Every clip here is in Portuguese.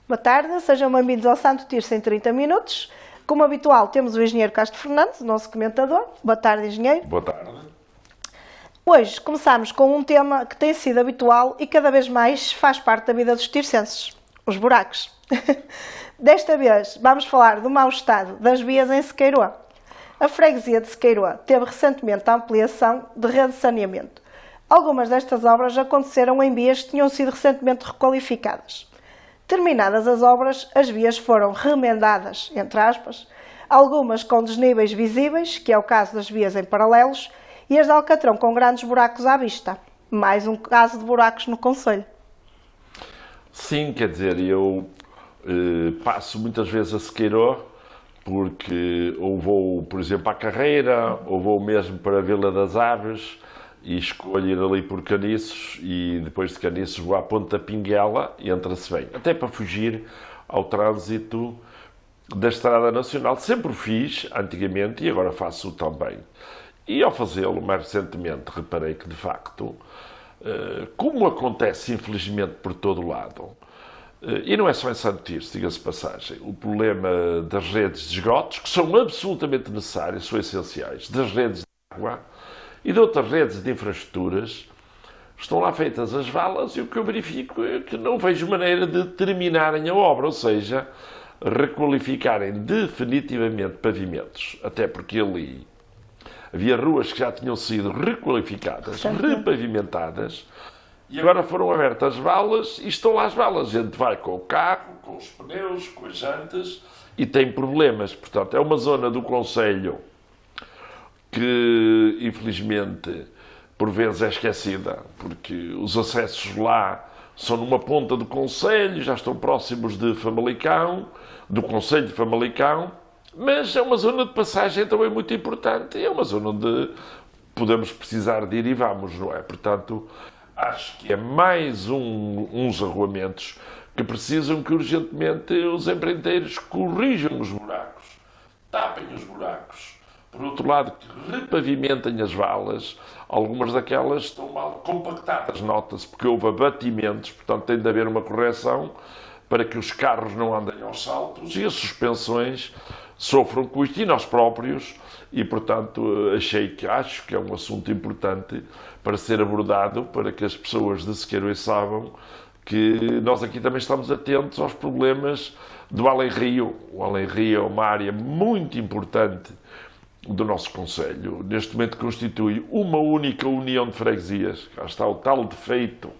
Boa tarde, sejam bem-vindos ao Santo Tirso em 30 minutos. Como habitual, temos o engenheiro Castro Fernandes, o nosso comentador. Boa tarde, engenheiro. Boa tarde. Hoje começamos com um tema que tem sido habitual e cada vez mais faz parte da vida dos tircenses, os buracos. Desta vez vamos falar do mau estado das vias em Sequeiroa. A freguesia de Sequeiroa teve recentemente a ampliação de rede de saneamento. Algumas destas obras aconteceram em vias que tinham sido recentemente requalificadas. Terminadas as obras, as vias foram remendadas, entre aspas, algumas com desníveis visíveis, que é o caso das vias em paralelos, e as de Alcatrão com grandes buracos à vista. Mais um caso de buracos no concelho. Sim, quer dizer, eu passo muitas vezes a Sequeiroa, porque ou vou, por exemplo, à Carreira, ou vou mesmo para a Vila das Aves, e escolho ir ali por Caniços, e depois de Caniços vou à Ponta Pinguela e entra-se bem. Até para fugir ao trânsito da Estrada Nacional. Sempre o fiz, antigamente, e agora faço também. E ao fazê-lo, mais recentemente, reparei que, de facto, como acontece, infelizmente, por todo o lado, e não é só em Santo Tirso, diga-se de passagem, o problema das redes de esgotos, que são absolutamente necessárias, são essenciais, das redes de água e de outras redes de infraestruturas, estão lá feitas as valas e o que eu verifico é que não vejo maneira de terminarem a obra, ou seja, requalificarem definitivamente pavimentos, até porque ali havia ruas que já tinham sido requalificadas, repavimentadas, e agora foram abertas valas e estão lá as valas. A gente vai com o carro, com os pneus, com as jantas e tem problemas. Portanto, é uma zona do concelho que, infelizmente, por vezes é esquecida, porque os acessos lá são numa ponta do concelho, já estão próximos de Famalicão, do concelho de Famalicão, mas é uma zona de passagem também muito importante e é uma zona onde podemos precisar de ir e vamos, não é? Portanto, acho que é mais uns arruamentos que precisam que urgentemente os empreiteiros corrijam os buracos, tapem os buracos. Por outro lado, que repavimentem as valas, algumas daquelas estão mal compactadas, nota-se, porque houve abatimentos, portanto tem de haver uma correção para que os carros não andem aos saltos e as suspensões sofram com isto e nós próprios, e portanto acho que é um assunto importante para ser abordado, para que as pessoas de Sequeiroa saibam que nós aqui também estamos atentos aos problemas do Além-Rio. O Além-Rio é uma área muito importante do nosso concelho. Neste momento constitui uma única união de freguesias. Cá está o tal defeito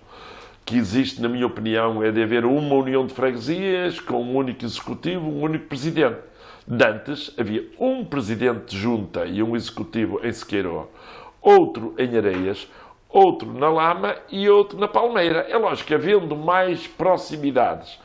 que existe, na minha opinião, é de haver uma união de freguesias com um único executivo, um único presidente. De antes havia um presidente de junta e um executivo em Sequeiroa, outro em Areias, outro na Lama e outro na Palmeira. É lógico que, havendo mais proximidades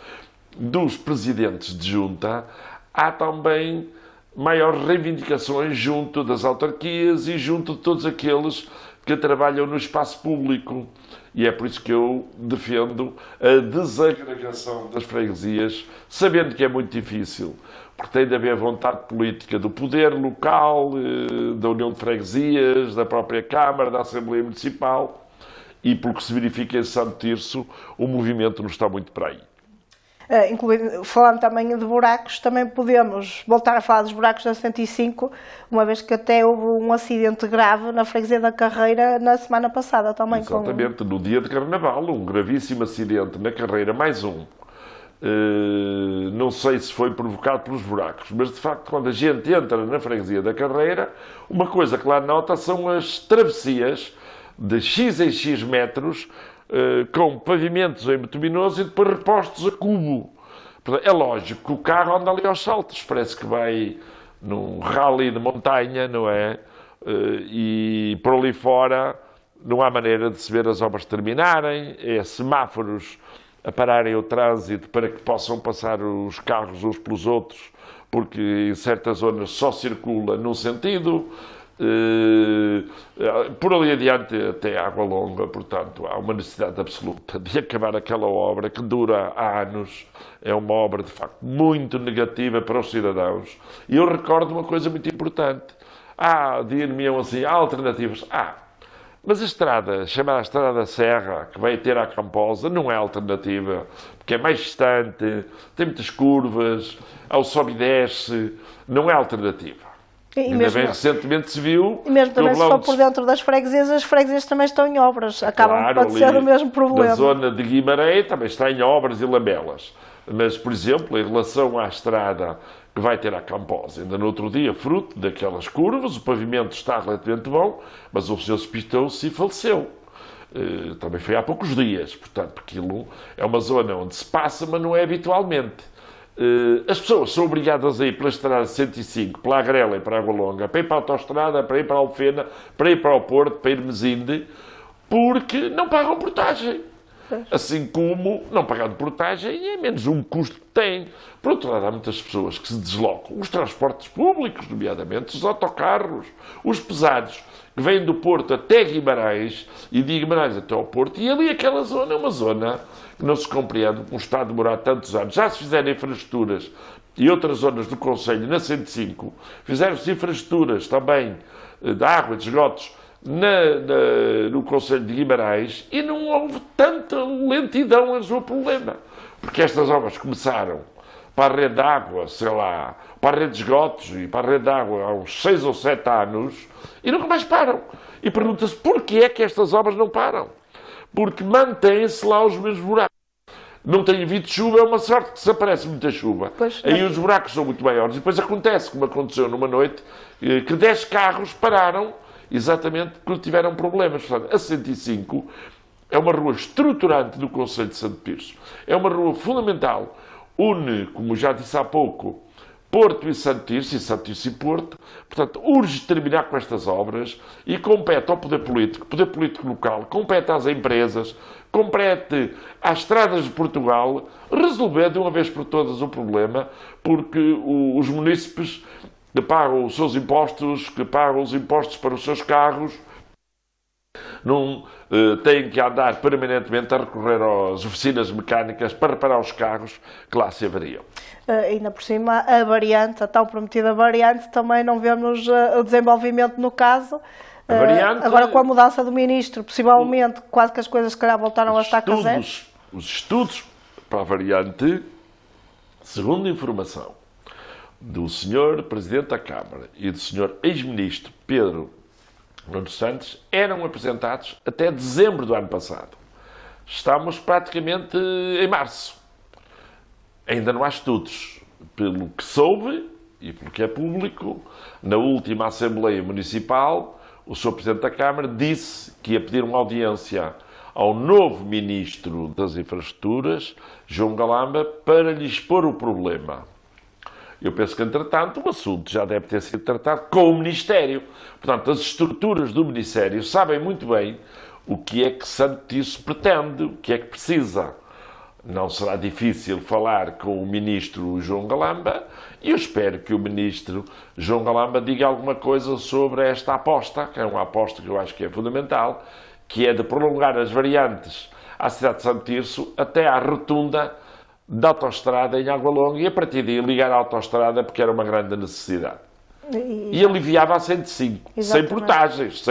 dos presidentes de junta, há também maiores reivindicações junto das autarquias e junto de todos aqueles que trabalham no espaço público. E é por isso que eu defendo a desagregação das freguesias, sabendo que é muito difícil, porque tem de haver vontade política do poder local, da União de Freguesias, da própria Câmara, da Assembleia Municipal, e pelo que se verifica em Santo Tirso, o movimento não está muito para aí. Falando também de buracos, também podemos voltar a falar dos buracos da 105, uma vez que até houve um acidente grave na freguesia da Carreira na semana passada também. Exatamente, no dia de Carnaval, um gravíssimo acidente na Carreira, mais um. Não sei se foi provocado pelos buracos, mas de facto quando a gente entra na freguesia da Carreira, uma coisa que lá nota são as travessias de X em X metros, com pavimentos em bituminoso e depois repostos a cubo. É lógico que o carro anda ali aos saltos, parece que vai num rally de montanha, não é? E por ali fora não há maneira de se ver as obras terminarem, é semáforos a pararem o trânsito para que possam passar os carros uns pelos outros, porque em certas zonas só circula num sentido. Por ali adiante até Água Longa, portanto, há uma necessidade absoluta de acabar aquela obra que dura há anos. É uma obra, de facto, muito negativa para os cidadãos. E eu recordo uma coisa muito importante. Dir-me-ão assim, há alternativas? Mas a estrada, chamada Estrada da Serra, que vai ter à Camposa, não é alternativa, porque é mais distante, tem muitas curvas, ao sobe e desce, não é alternativa. E Ainda mesmo, bem recentemente se viu... e mesmo também que se houve lá for por dentro das freguesias, as freguesias também estão em obras, acabam Claro, por ser ali o mesmo problema. na zona de Guimarães também está em obras e lamelas. Mas, por exemplo, em relação à estrada que vai ter à Camposa, ainda no outro dia, fruto daquelas curvas, o pavimento está relativamente bom, mas o senhor despistou-se e faleceu. Também foi há poucos dias, portanto, aquilo é uma zona onde se passa, mas não é habitualmente. As pessoas são obrigadas a ir pela estrada 105, pela Agrela e para a Água Longa, para ir para a autoestrada, para ir para a Alfena, para ir para o Porto, para ir Mesinde, porque não pagam portagem. Assim como, não pagando portagem, é menos um custo que tem. Por outro lado, há muitas pessoas que se deslocam. Os transportes públicos, nomeadamente os autocarros, os pesados, que vêm do Porto até Guimarães e de Guimarães até ao Porto. E ali aquela zona é uma zona que não se compreende como está a demorar tantos anos. Já se fizeram infraestruturas e outras zonas do Conselho, na 105, fizeram-se infraestruturas também de água, de esgotos, no Conselho de Guimarães e não houve tanta lentidão a seu problema. Porque estas obras começaram para a rede de água, sei lá, para a rede de esgotos e para a rede de água há uns 6 ou 7 anos e nunca mais param. E pergunta-se porquê é que estas obras não param? Porque mantêm-se lá os mesmos buracos. Não tem havido chuva, é uma sorte que desaparece muita chuva. Pois, aí os buracos são muito maiores. E depois acontece, como aconteceu numa noite, que 10 carros pararam exatamente porque tiveram problemas. Portanto, a 105 é uma rua estruturante do Conselho de Santo Tirso. É uma rua fundamental. Une, como já disse há pouco, Porto e Santo Tirso e Porto. Portanto, urge terminar com estas obras e compete ao poder político local, compete às empresas, compete às estradas de Portugal resolver de uma vez por todas o problema, porque os munícipes que pagam os seus impostos, que pagam os impostos para os seus carros, não têm que andar permanentemente a recorrer às oficinas mecânicas para reparar os carros que lá se avariam. Ainda por cima, a variante, a tão prometida variante, também não vemos o desenvolvimento no caso. Variante, agora com a mudança do ministro, possivelmente, quase que as coisas se calhar voltaram a estar a zero. Os estudos para a variante, segundo a informação do Sr. Presidente da Câmara e do Sr. Ex-Ministro Pedro Nuno Santos, eram apresentados até dezembro do ano passado. Estamos praticamente em março. Ainda não há estudos. Pelo que soube, e pelo que é público, na última Assembleia Municipal, o Sr. Presidente da Câmara disse que ia pedir uma audiência ao novo Ministro das Infraestruturas, João Galamba, para lhe expor o problema. Eu penso que, entretanto, o assunto já deve ter sido tratado com o Ministério. Portanto, as estruturas do Ministério sabem muito bem o que é que Santo Tirso pretende, o que é que precisa. Não será difícil falar com o Ministro João Galamba e eu espero que o Ministro João Galamba diga alguma coisa sobre esta aposta, que é uma aposta que eu acho que é fundamental, que é de prolongar as variantes à cidade de Santo Tirso até à rotunda da autoestrada em Água Longa e a partir daí ligar à autoestrada porque era uma grande necessidade. E aliviava a 105, sem portagens.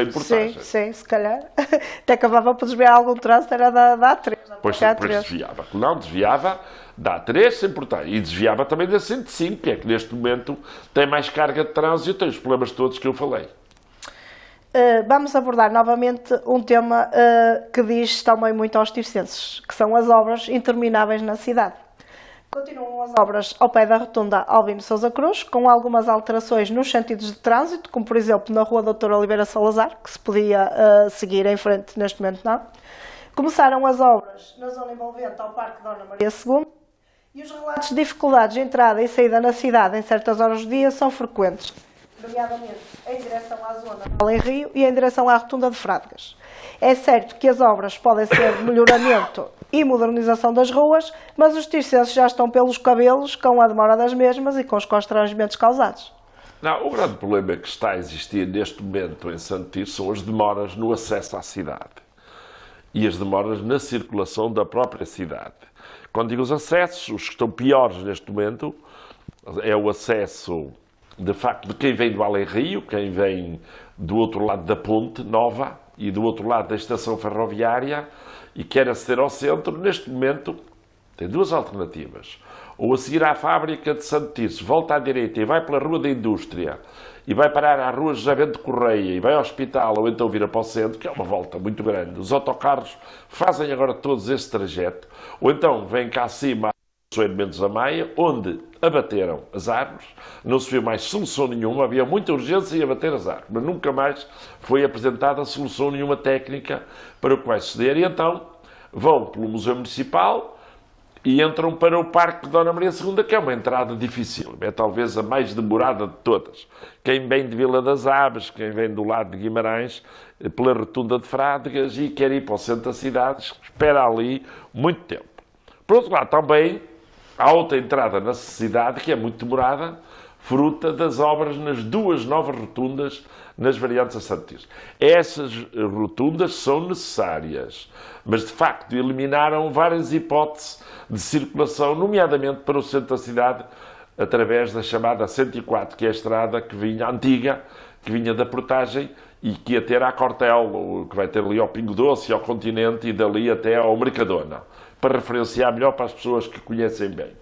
Sim, se calhar. Até acabava por desviar algum trânsito, era da A3. Pois desviava. Não, desviava da A3 sem portagem. E desviava também da 105, que é que neste momento tem mais carga de trânsito e tem os problemas todos que eu falei. Vamos abordar novamente um tema que diz também muito aos tircenses, que são as obras intermináveis na cidade. Continuam as obras ao pé da rotunda Albino Sousa Cruz, com algumas alterações nos sentidos de trânsito, como por exemplo na rua Doutor Oliveira Salazar, que se podia seguir em frente, neste momento não. Começaram as obras na zona envolvente ao Parque Dona Maria II e os relatos de dificuldades de entrada e saída na cidade em certas horas do dia são frequentes, nomeadamente em direção à zona de Além Rio e em direção à rotunda de Frádgas. É certo que as obras podem ser de melhoramento e modernização das ruas, mas os tircenses já estão pelos cabelos com a demora das mesmas e com os constrangimentos causados. Não, o grande problema que está a existir neste momento em Santo Tirso são as demoras no acesso à cidade e as demoras na circulação da própria cidade. Quando digo os acessos, os que estão piores neste momento é o acesso, de facto, de quem vem do Além Rio, quem vem do outro lado da Ponte Nova, e do outro lado da estação ferroviária e quer aceder ao centro, neste momento tem duas alternativas. Ou a seguir à fábrica de Santo Tirso, volta à direita e vai pela Rua da Indústria e vai parar à Rua José Bento Correia e vai ao hospital ou então vira para o centro, que é uma volta muito grande. Os autocarros fazem agora todos esse trajeto. Ou então vem cá acima Soeiro Mendes da Maia, onde abateram as árvores, não se viu mais solução nenhuma, havia muita urgência em abater as árvores, mas nunca mais foi apresentada solução nenhuma técnica para o que vai suceder. E então vão pelo Museu Municipal e entram para o Parque de Dona Maria II, que é uma entrada difícil, é talvez a mais demorada de todas. Quem vem de Vila das Aves, quem vem do lado de Guimarães, pela Rotunda de Frádegas e quer ir para o centro da cidade, espera ali muito tempo. Por outro lado, também há outra entrada na cidade, que é muito demorada, fruta das obras nas duas novas rotundas nas variantes a Santo Tirso. Essas rotundas são necessárias, mas de facto eliminaram várias hipóteses de circulação, nomeadamente para o centro da cidade, através da chamada 104, que é a estrada que vinha antiga, que vinha da Portagem e que ia ter à Cortel, que vai ter ali ao Pingo Doce e ao Continente e dali até ao Mercadona, para referenciar melhor para as pessoas que conhecem bem.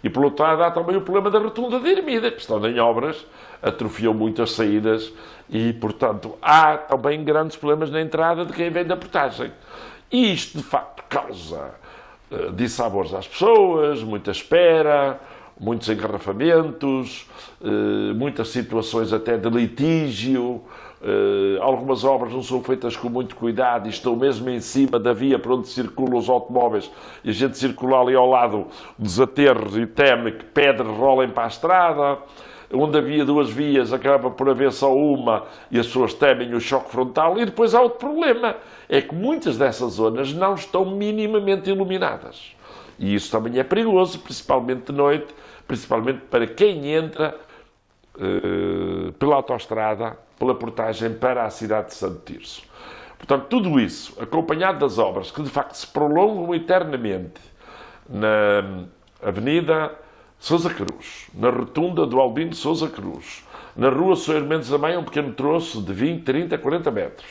E, por outro lado, há também o problema da rotunda de Ermida, que estão em obras, atrofiou muitas saídas e, portanto, há também grandes problemas na entrada de quem vem da Portagem. E isto, de facto, causa dissabores às pessoas, muita espera, muitos engarrafamentos, muitas situações até de litígio. Algumas obras não são feitas com muito cuidado e estão mesmo em cima da via por onde circulam os automóveis e a gente circula ali ao lado dos aterros e teme que pedras rolem para a estrada. Onde havia duas vias acaba por haver só uma e as pessoas temem o choque frontal. E depois há outro problema, é que muitas dessas zonas não estão minimamente iluminadas. E isso também é perigoso, principalmente de noite, principalmente para quem entra pela autoestrada, pela Portagem para a cidade de Santo Tirso. Portanto, tudo isso, acompanhado das obras que de facto se prolongam eternamente na Avenida Sousa Cruz, na rotunda do Albino Sousa Cruz, na Rua Soeiro Mendes da Maia, um pequeno troço de 20, 30, 40 metros.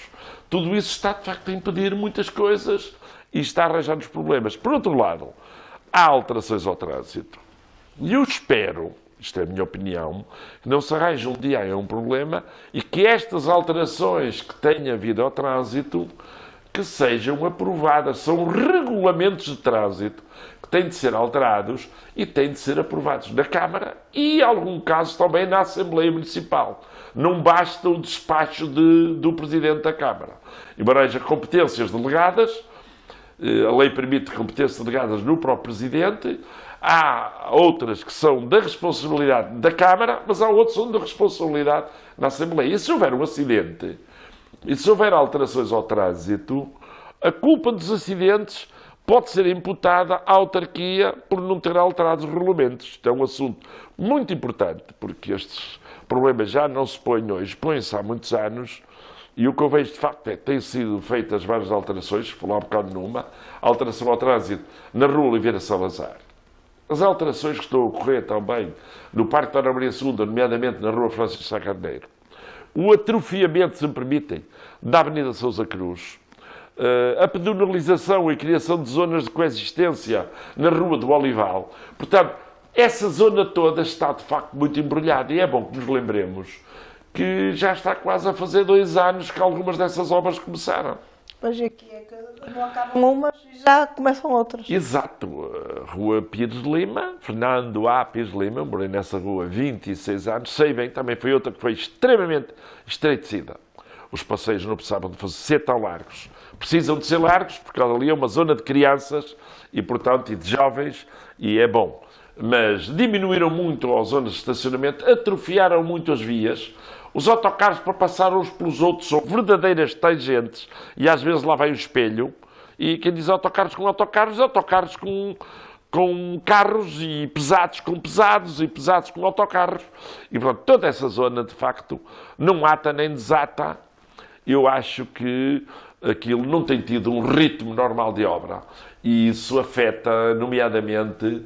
Tudo isso está, de facto, a impedir muitas coisas e está a arranjar os problemas. Por outro lado, há alterações ao trânsito. E eu espero, isto é a minha opinião, que não se arranje um dia aí um problema e que estas alterações que tenha havido ao trânsito que sejam aprovadas. São regulamentos de trânsito que têm de ser alterados e têm de ser aprovados na Câmara e, em algum caso, também na Assembleia Municipal. Não basta o despacho do Presidente da Câmara. Embora haja competências delegadas, a lei permite competências delegadas no próprio Presidente, há outras que são da responsabilidade da Câmara, mas há outras que são da responsabilidade da Assembleia. E se houver um acidente, e se houver alterações ao trânsito, a culpa dos acidentes pode ser imputada à autarquia por não ter alterado os regulamentos. Isto é um assunto muito importante, porque estes problemas já não se põem hoje, põem-se há muitos anos, e o que eu vejo de facto é que têm sido feitas várias alterações, vou falar um bocado numa, alteração ao trânsito na Rua Oliveira Salazar. As alterações que estão a ocorrer também no Parque de Dona Maria II, nomeadamente na Rua Francisco Sá Carneiro, o atrofiamento, se me permitem, da Avenida Sousa Cruz, a pedonalização e a criação de zonas de coexistência na Rua do Olival. Portanto, essa zona toda está, de facto, muito embrulhada e é bom que nos lembremos que já está quase a fazer 2 anos que algumas dessas obras começaram. Pois aqui é que não acabam umas e já começam outras. Exato. A Rua Pires de Lima, Fernando A. Pires de Lima, morei nessa rua 26 anos, sei bem, também foi outra que foi extremamente estreitecida. Os passeios não precisavam de ser tão largos. Precisam de ser largos porque ali é uma zona de crianças e, portanto, e de jovens, e é bom. Mas diminuíram muito as zonas de estacionamento, atrofiaram muito as vias. Os autocarros para passar uns pelos outros são verdadeiras tangentes e às vezes lá vai o espelho. E quem diz autocarros com carros e pesados com pesados e pesados com autocarros. E, portanto, toda essa zona, de facto, não ata nem desata. Eu acho que aquilo não tem tido um ritmo normal de obra. E isso afeta, nomeadamente,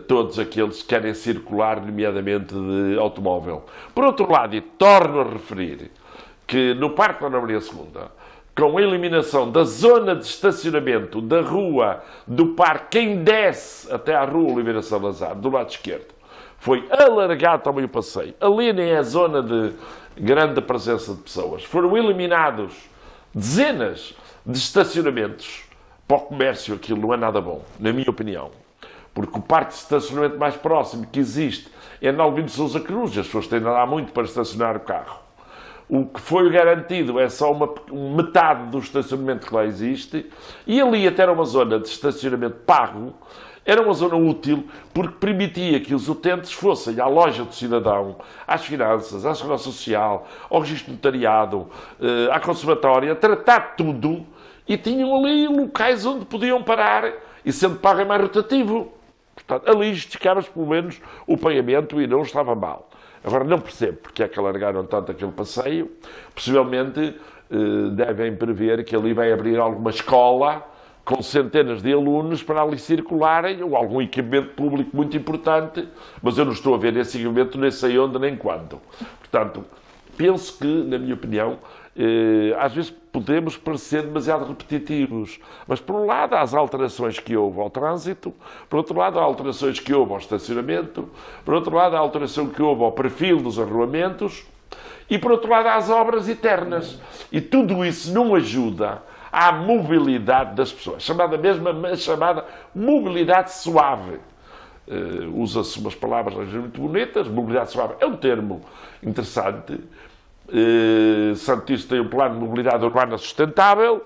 todos aqueles que querem circular, nomeadamente de automóvel. Por outro lado, e torno a referir, que no Parque Dona Maria II, com a eliminação da zona de estacionamento da rua do parque, quem desce até à rua Oliveira Salazar, do lado esquerdo, foi alargado também o passeio. Ali nem é zona de grande presença de pessoas. Foram eliminados dezenas de estacionamentos. Para o comércio aquilo não é nada bom, na minha opinião. Porque o parque de estacionamento mais próximo que existe é na Albino de Sousa Cruz. As pessoas têm de andar muito para estacionar o carro. O que foi garantido é só metade do estacionamento que lá existe. E ali até era uma zona de estacionamento pago. Era uma zona útil porque permitia que os utentes fossem à loja do cidadão, às finanças, à segurança social, ao registro notariado, à conservatória, tratar tudo e tinham ali locais onde podiam parar e sendo pago é mais rotativo. Portanto, ali justificava-se pelo menos o pagamento e não estava mal. Agora não percebo porque é que alargaram tanto aquele passeio. Possivelmente devem prever que ali vai abrir alguma escola com centenas de alunos para ali circularem, ou algum equipamento público muito importante, mas eu não estou a ver esse equipamento, nem sei onde, nem quando. Portanto, penso que, na minha opinião, às vezes podemos parecer demasiado repetitivos, mas por um lado há as alterações que houve ao trânsito, por outro lado há alterações que houve ao estacionamento, por outro lado há a alteração que houve ao perfil dos arruamentos, e por outro lado há as obras eternas. E tudo isso não ajuda à mobilidade das pessoas, chamada mobilidade suave. Usa-se umas palavras muito bonitas, mobilidade suave é um termo interessante. Santos tem um plano de mobilidade urbana sustentável,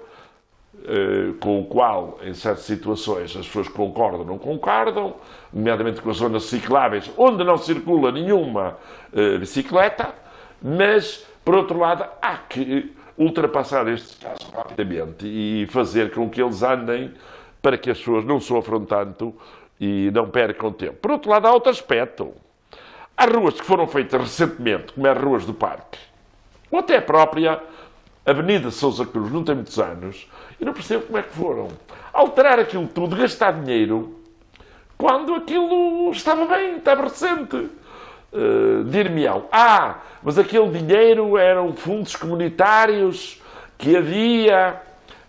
com o qual, em certas situações, as pessoas concordam ou não concordam, nomeadamente com as zonas cicláveis, onde não circula nenhuma bicicleta, mas, por outro lado, há que ultrapassar estes casos rapidamente e fazer com que eles andem para que as pessoas não sofram tanto e não percam tempo. Por outro lado, há outro aspecto. Há ruas que foram feitas recentemente, como as ruas do parque, ou até a própria Avenida Sousa Cruz, não tem muitos anos, e não percebo como é que foram. Alterar aquilo tudo, gastar dinheiro, quando aquilo estava bem, estava recente. Dir-me-ão, mas aquele dinheiro eram fundos comunitários que havia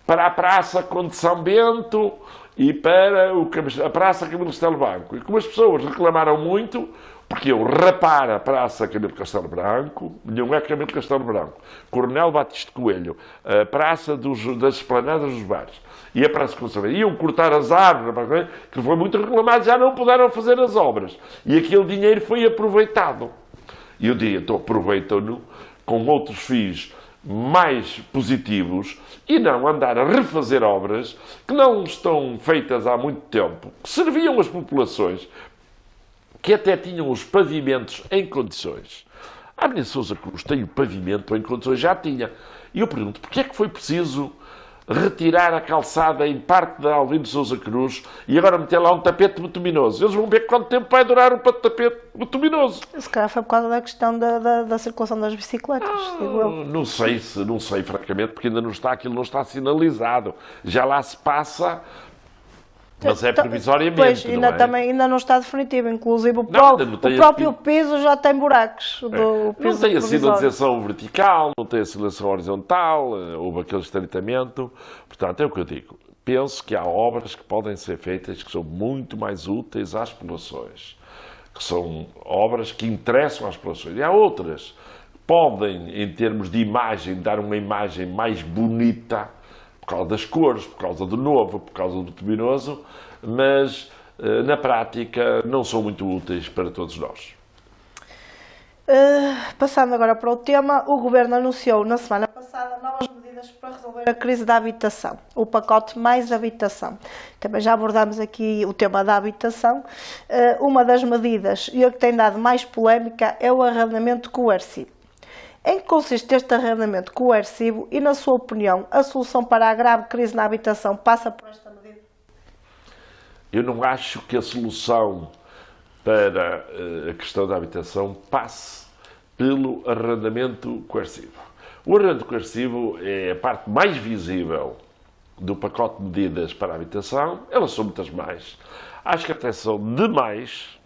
para a Praça Conde São Bento e para a Praça Camilo Castelo Branco. E como as pessoas reclamaram muito, porque eu rapar a Praça Camilo Castelo Branco, não é Camilo Castelo Branco, Coronel Batista Coelho, a Praça das Esplanadas dos Bares e a Praça Conservadora, iam cortar as árvores, que foi muito reclamado, já não puderam fazer as obras. E aquele dinheiro foi aproveitado. E eu diria, então aproveitam-no com outros fins mais positivos e não andar a refazer obras que não estão feitas há muito tempo, que serviam as populações, que até tinham os pavimentos em condições. A Avenida Sousa Cruz tem o pavimento em condições, já tinha. E eu pergunto, porquê é que foi preciso retirar a calçada em parte da Albino de Sousa Cruz e agora meter lá um tapete bituminoso? Eles vão ver quanto tempo vai durar um tapete bituminoso. Se calhar foi por causa da questão da circulação das bicicletas, digo eu. Não sei, francamente, porque aquilo não está sinalizado. Já lá se passa, mas é provisoriamente, pois, não é? ainda não está definitivo, inclusive o tem próprio piso já tem buracos. Não tem a sinalização vertical, não tem a sinalização horizontal, houve aquele estreitamento. Portanto, é o que eu digo. Penso que há obras que podem ser feitas que são muito mais úteis às populações, que são obras que interessam às populações. E há outras que podem, em termos de imagem, dar uma imagem mais bonita, por causa das cores, por causa do novo, por causa do bituminoso, mas na prática não são muito úteis para todos nós. Passando agora para o tema, o Governo anunciou na semana passada novas medidas para resolver a crise da habitação, o pacote Mais Habitação. Também já abordámos aqui o tema da habitação. Uma das medidas, e a que tem dado mais polémica, é o arrendamento coercivo. Em que consiste este arrendamento coercivo e, na sua opinião, a solução para a grave crise na habitação passa por esta medida? Eu não acho que a solução para a questão da habitação passe pelo arrendamento coercivo. O arrendamento coercivo é a parte mais visível do pacote de medidas para a habitação. Elas são muitas mais. Acho que até são demais.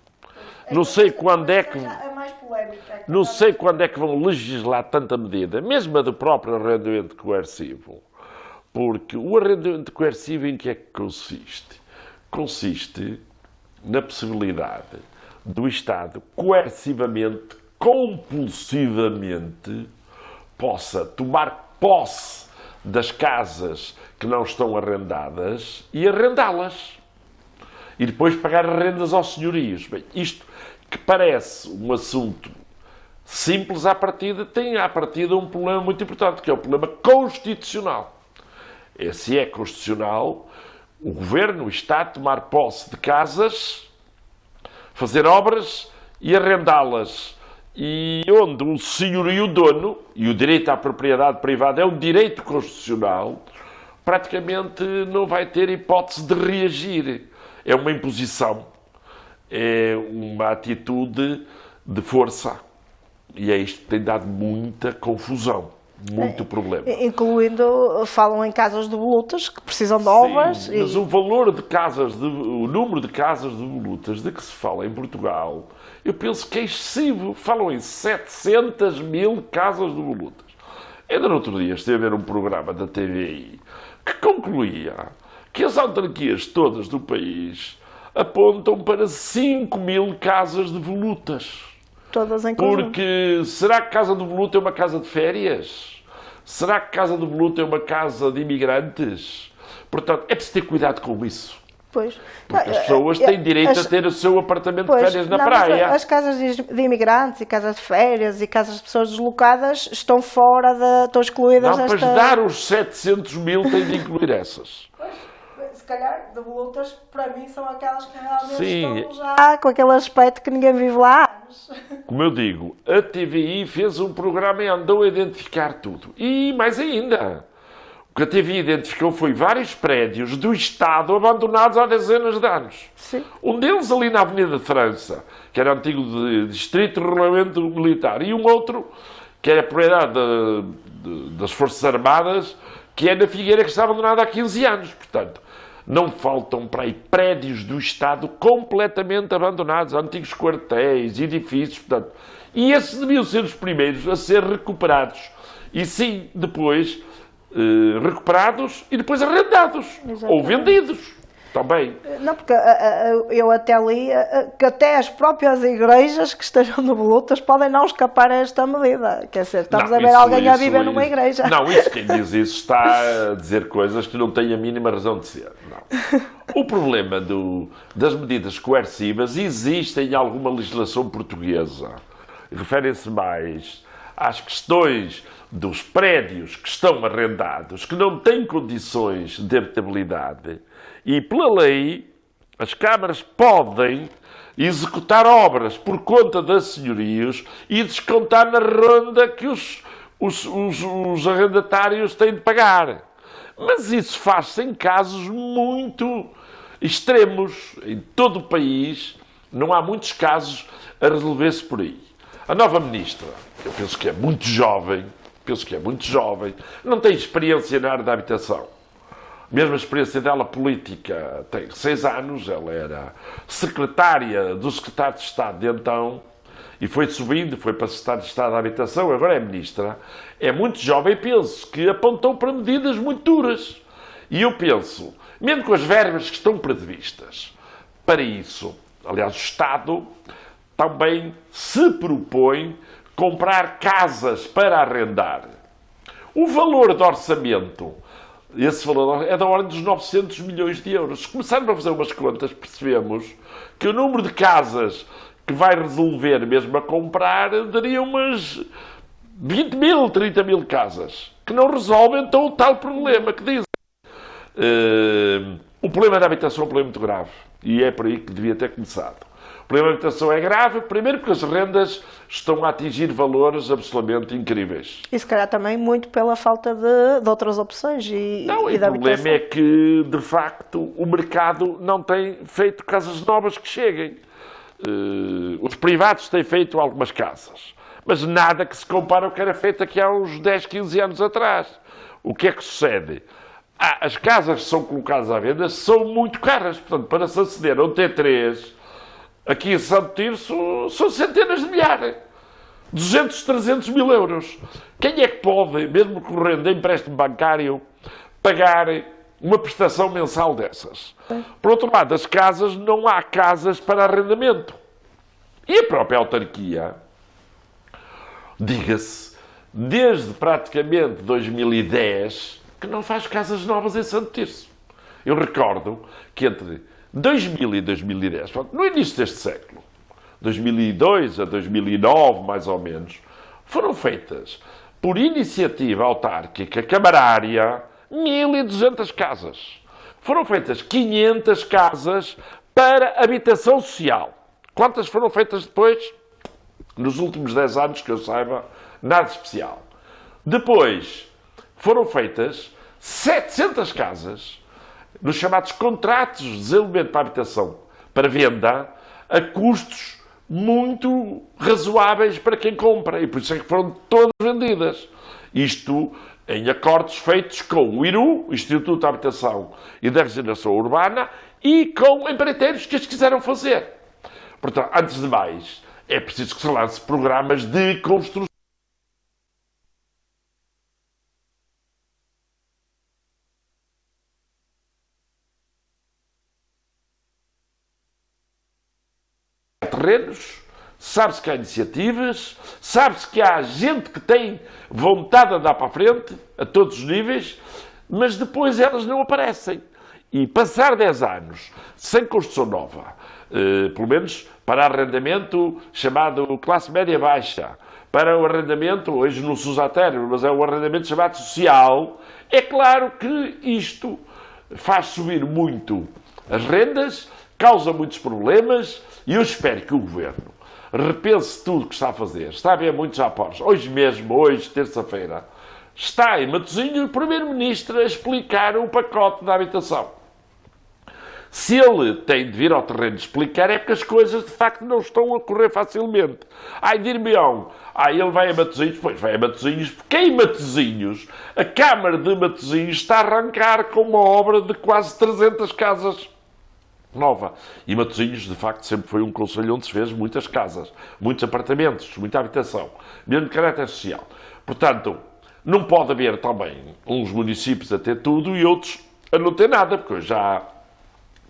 Não sei quando é que... É mais polémica. polémica. Não sei quando é que vão legislar tanta medida, mesmo a do próprio arrendamento coercivo. Porque o arrendamento coercivo em que é que consiste? Consiste na possibilidade do Estado coercivamente, compulsivamente, possa tomar posse das casas que não estão arrendadas e arrendá-las. E depois pagar rendas aos senhorios. Bem, isto que parece um assunto simples à partida, tem à partida um problema muito importante, que é o problema constitucional. Se é constitucional, o Governo, o Estado, tomar posse de casas, fazer obras e arrendá-las. E onde o senhorio dono, e o direito à propriedade privada é um direito constitucional, praticamente não vai ter hipótese de reagir. É uma imposição, é uma atitude de força. E é isto que tem dado muita confusão, muito problema. Incluindo, falam em casas de volutas que precisam de obras. Sim, mas o valor de casas, o número de casas de volutas de que se fala em Portugal, eu penso que é excessivo. Falam em 700 mil casas de volutas. Ainda no outro dia esteve a ver um programa da TVI que concluía que as autarquias todas do país apontam para 5 mil casas de volutas. Todas em conjunto. Porque será que casa de voluta é uma casa de férias? Será que casa de voluta é uma casa de imigrantes? Portanto, é preciso ter cuidado com isso. Pois. Porque as pessoas têm direito a ter o seu apartamento de férias na praia. As casas de imigrantes e casas de férias e casas de pessoas deslocadas estão fora estão excluídas não, desta... Para dar os 700 mil tem de incluir essas. Se calhar, de volutas, para mim, são aquelas que realmente Sim. estão já com aquele aspecto que ninguém vive lá há anos. Como eu digo, a TVI fez um programa e andou a identificar tudo. E mais ainda, o que a TVI identificou foi vários prédios do Estado abandonados há dezenas de anos. Sim. Um deles ali na Avenida de França, que era antigo Distrito de Regulamento Militar, e um outro, que era propriedade das Forças Armadas, que é na Figueira, que está abandonada há 15 anos. Portanto, não faltam para aí prédios do Estado completamente abandonados, antigos quartéis, edifícios, portanto. E esses deviam ser os primeiros a ser recuperados. E sim, depois recuperados e depois arrendados. Exatamente. Ou vendidos também. Não, porque eu até li que até as próprias igrejas que estejam de volutas podem não escapar a esta medida. Quer dizer, estamos a ver alguém a viver numa igreja. Não, isso quem diz isso está a dizer coisas que não têm a mínima razão de ser. Não. O problema das medidas coercivas existe em alguma legislação portuguesa. Referem-se mais às questões dos prédios que estão arrendados, que não têm condições de habitabilidade. E, pela lei, as câmaras podem executar obras por conta das senhorios e descontar na ronda que os arrendatários têm de pagar. Mas isso faz-se em casos muito extremos. Em todo o país não há muitos casos a resolver-se por aí. A nova ministra, eu penso que é muito jovem, não tem experiência na área da habitação. Mesmo a experiência dela política tem 6 anos, ela era secretária do secretário de Estado de então, e foi subindo, foi para secretário de Estado da Habitação, agora é ministra. É muito jovem e penso que apontou para medidas muito duras. E eu penso, mesmo com as verbas que estão previstas para isso, aliás, o Estado também se propõe comprar casas para arrendar. O valor do orçamento, esse valor é da ordem dos 900 milhões de euros. Se começarmos a fazer umas contas, percebemos que o número de casas que vai resolver mesmo a comprar daria umas 20 mil, 30 mil casas, que não resolvem então o tal problema que dizem. O problema da habitação é um problema muito grave e é por aí que devia ter começado. O problema da habitação é grave, primeiro porque as rendas estão a atingir valores absolutamente incríveis. E se calhar também muito pela falta de outras opções e não, e o problema é que, de facto, o mercado não tem feito casas novas que cheguem. Os privados têm feito algumas casas, mas nada que se compare ao que era feito aqui há uns 10, 15 anos atrás. O que é que sucede? As casas que são colocadas à venda são muito caras, portanto, para se aceder a um T3... Aqui em Santo Tirso são centenas de milhares. 200, 300 mil euros. Quem é que pode, mesmo correndo de empréstimo bancário, pagar uma prestação mensal dessas? Por outro lado, as casas, não há casas para arrendamento. E a própria autarquia, diga-se, desde praticamente 2010, que não faz casas novas em Santo Tirso. Eu recordo que entre 2000 e 2010, no início deste século, 2002 a 2009, mais ou menos, foram feitas, por iniciativa autárquica camarária, 1.200 casas. Foram feitas 500 casas para habitação social. Quantas foram feitas depois? Nos últimos 10 anos, que eu saiba, nada especial. Depois, foram feitas 700 casas nos chamados contratos de desenvolvimento para habitação para venda a custos muito razoáveis para quem compra. E por isso é que foram todas vendidas. Isto em acordos feitos com o IRU, Instituto da Habitação e da Regeneração Urbana, e com empreiteiros que as quiseram fazer. Portanto, antes de mais, é preciso que se lance programas de construção terrenos, sabe-se que há iniciativas, sabe-se que há gente que tem vontade de andar para a frente, a todos os níveis, mas depois elas não aparecem. E passar 10 anos sem construção nova, pelo menos para arrendamento chamado classe média baixa, para o arrendamento, hoje não se usa a termo, mas é o arrendamento chamado social, é claro que isto faz subir muito as rendas, causa muitos problemas, e eu espero que o Governo repense tudo o que está a fazer. Está a haver muitos aporos. Hoje mesmo, hoje, terça-feira, está em Matosinhos o Primeiro-Ministro a explicar o pacote da habitação. Se ele tem de vir ao terreno explicar, é porque as coisas, de facto, não estão a correr facilmente. Dir-me-ão, ele vai a Matosinhos. Pois vai a Matosinhos, porque em Matosinhos, a Câmara de Matosinhos está a arrancar com uma obra de quase 300 casas nova. E Matosinhos, de facto, sempre foi um concelho onde se fez muitas casas, muitos apartamentos, muita habitação, mesmo de caráter social. Portanto, não pode haver também uns municípios a ter tudo e outros a não ter nada, porque eu já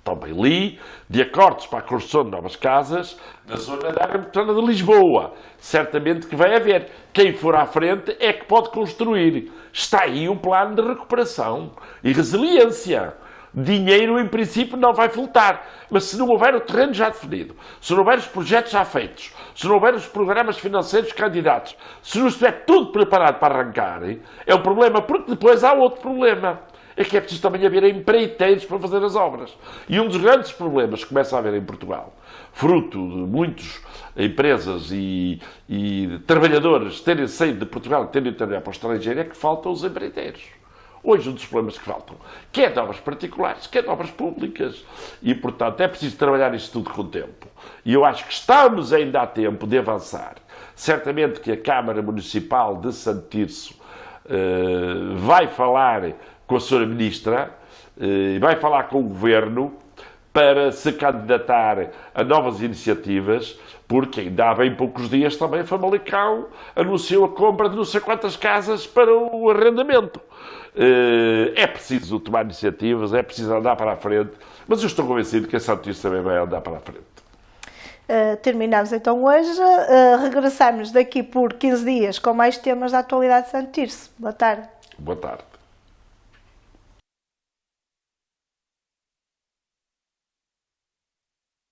também li de acordos para a construção de novas casas na zona da área metropolitana de Lisboa. Certamente que vai haver. Quem for à frente é que pode construir. Está aí um plano de recuperação e resiliência. Dinheiro, em princípio, não vai faltar. Mas se não houver o terreno já definido, se não houver os projetos já feitos, se não houver os programas financeiros candidatos, se não estiver tudo preparado para arrancar, é um problema, porque depois há outro problema. É que é preciso também haver empreiteiros para fazer as obras. E um dos grandes problemas que começa a haver em Portugal, fruto de muitas empresas e trabalhadores terem saído de Portugal e terem ido para o estrangeiro, é que faltam os empreiteiros. Hoje, um dos problemas que faltam, quer de obras particulares, quer de obras públicas. E, portanto, é preciso trabalhar isto tudo com o tempo. E eu acho que estamos ainda a tempo de avançar. Certamente que a Câmara Municipal de Santo Tirso vai falar com a Sra. Ministra, vai falar com o Governo para se candidatar a novas iniciativas, porque ainda há bem poucos dias também Famalicão anunciou a compra de não sei quantas casas para o arrendamento. É preciso tomar iniciativas, é preciso andar para a frente, mas eu estou convencido que a Santo Tirso também vai andar para a frente. Terminamos então hoje, regressamos daqui por 15 dias com mais temas da atualidade de Santo Tirso. Boa tarde. Boa tarde.